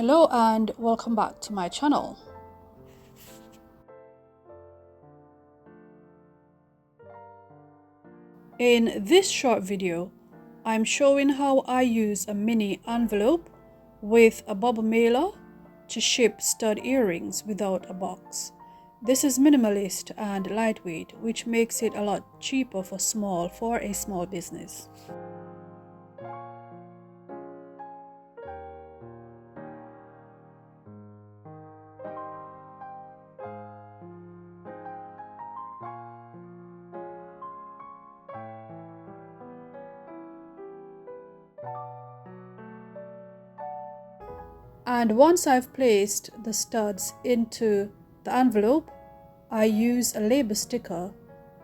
Hello and welcome back to my channel. In this short video, I'm showing how I use a mini envelope with a bubble mailer to ship stud earrings without a box. This is minimalist and lightweight, which makes it a lot cheaper for a small business. And once I've placed the studs into the envelope, I use a label sticker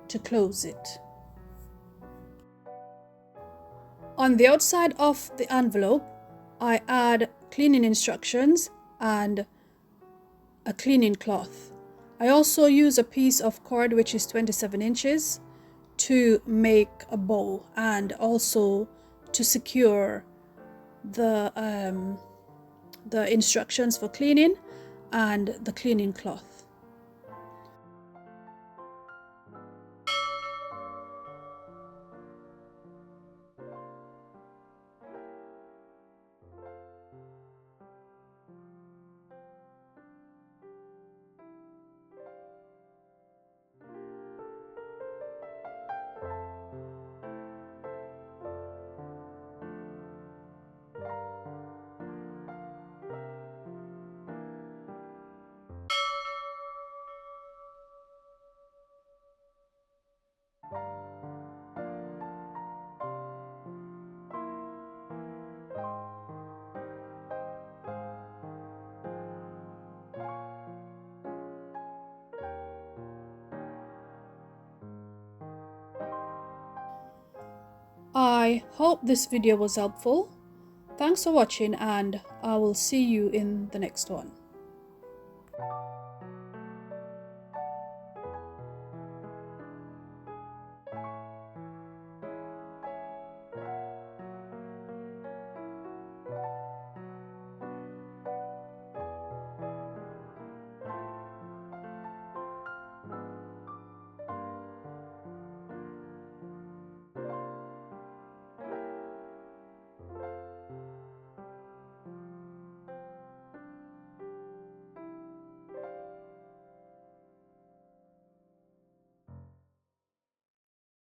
to close it. On the outside of the envelope, I add cleaning instructions and a cleaning cloth. I also use a piece of cord which is 27 inches to make a bow and also to secure the instructions for cleaning and the cleaning cloth. I hope this video was helpful. Thanks for watching and I will see you in the next one.